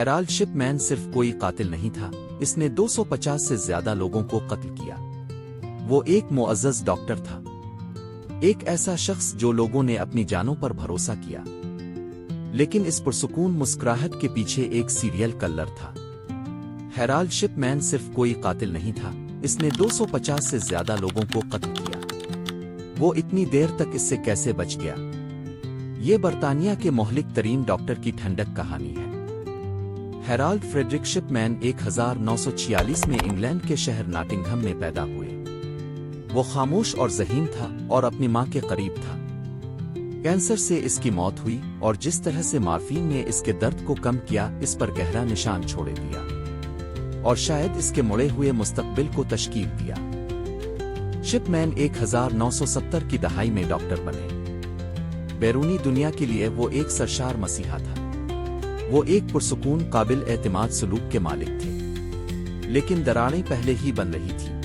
Herald Shipman सिर्फ कोई कातिल नहीं था, इसने 250 से ज्यादा लोगों को कत्ल किया। वो एक मुअज़्ज़ज़ डॉक्टर था, एक ऐसा शख्स जो लोगों ने अपनी जानों पर भरोसा किया। लेकिन इस पुरसुकून मुस्कुराहट के पीछे एक सीरियल किलर था। हेराल्ड शिपमैन सिर्फ कोई कातिल नहीं था, इसने 250 से ज्यादा लोगों को कत्ल किया। वो इतनी देर तक इससे कैसे बच गया? ये बर्तानिया के मोहलिक तरीन डॉक्टर की ठंडक कहानी है। हेराल्ड फ्रेडरिक शिपमैन 1946 में इंग्लैंड के शहर नॉटिंघम में पैदा हुए। वो खामोश और ज़हीन था और अपनी मां के करीब था। कैंसर से इसकी मौत हुई और जिस तरह से मॉर्फिन ने इसके दर्द को कम किया, इस पर गहरा निशान छोड़े दिया और शायद इसके मुड़े हुए मुस्तकबिल को तशकील दिया। शिपमैन 1970 की दहाई में डॉक्टर बने। बैरूनी दुनिया के लिए वो एक सरशार मसीहा था। वो एक पुरसुकून काबिल एतमाद सलूक के मालिक थे, लेकिन दरारें पहले ही बन रही थी।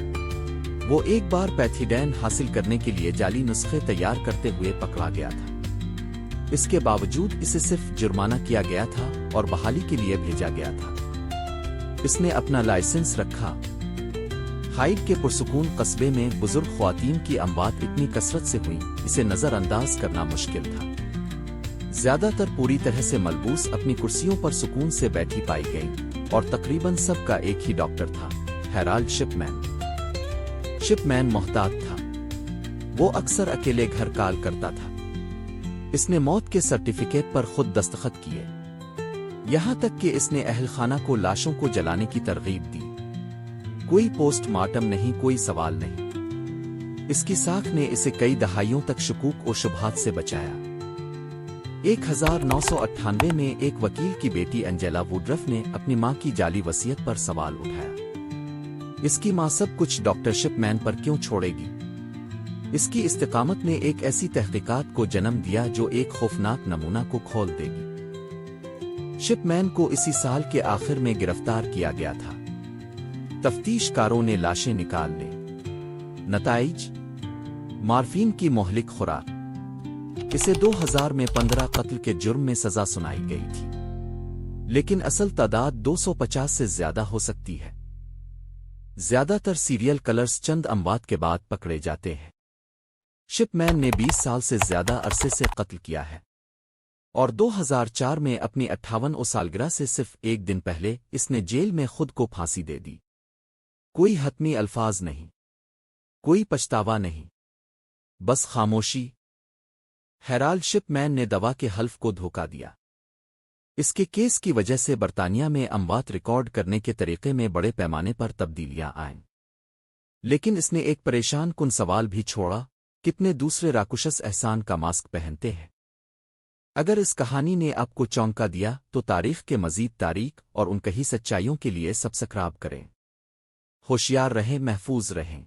वो एक बार पैथिडैन हासिल करने के लिए जाली नुस्खे तैयार करते हुए पकड़ा गया था। इसके बावजूद इसे सिर्फ जुर्माना किया गया था और बहाली के लिए भेजा गया था। इसने अपना लाइसेंस रखा। हाइड के पुरसुकून कस्बे में बुजुर्ग ख्वातीन की अमवात इतनी कसरत से हुई, इसे नजरअंदाज करना मुश्किल था। ज्यादातर पूरी तरह से मलबूस अपनी कुर्सियों पर सुकून से बैठी पाई गई और तकरीबन सबका एक ही डॉक्टर था, हेराल्ड शिपमैन। शिपमैन मोहतात था। वो अक्सर अकेले घर काल करता था। इसने मौत के सर्टिफिकेट पर खुद दस्तखत किए, यहां तक कि इसने अहलखाना को लाशों को जलाने की तरगीब दी। कोई पोस्टमार्टम नहीं, कोई सवाल नहीं। इसकी साख ने इसे कई दहाइयों तक शकूक और शुबहात से बचाया। 1998 में एक वकील की बेटी एंजेला वुडरफ ने अपनी मां की जाली वसीयत पर सवाल उठाया। इसकी मां सब कुछ डॉक्टर शिपमैन पर क्यों छोड़ेगी? इसकी इस्तिकामत ने एक ऐसी तहकीकात को जन्म दिया जो एक खौफनाक नमूना को खोल देगी। शिपमैन को इसी साल के आखिर में गिरफ्तार किया गया था। तफ्तीशकारों ने लाशें निकाल ली। नताइज मॉर्फिन की मोहलिक खुराक। इसे 2000 में 15 कत्ल के जुर्म में सजा सुनाई गई थी, लेकिन असल तादाद 250 से ज्यादा हो सकती है। ज्यादातर सीरियल किलर्स चंद अमवात के बाद पकड़े जाते हैं। शिपमैन ने 20 साल से ज्यादा अरसे से कत्ल किया है और 2004 में अपनी 58 सालगिरह से सिर्फ एक दिन पहले इसने जेल में खुद को फांसी दे दी। कोई हतमी अल्फाज नहीं, कोई पछतावा नहीं, बस खामोशी। हेराल्ड शिपमैन ने दवा के हल्फ को धोखा दिया। इसके केस की वजह से बर्तानिया में अमवात रिकॉर्ड करने के तरीके में बड़े पैमाने पर तब्दीलियां आईं। लेकिन इसने एक परेशान कुन सवाल भी छोड़ा, कितने दूसरे राकुशस एहसान का मास्क पहनते हैं? अगर इस कहानी ने आपको चौंका दिया तो तारीख के मजीद तारीख और उन कही सच्चाइयों के लिए सब्सक्राइब करें। होशियार रहें, महफूज रहें।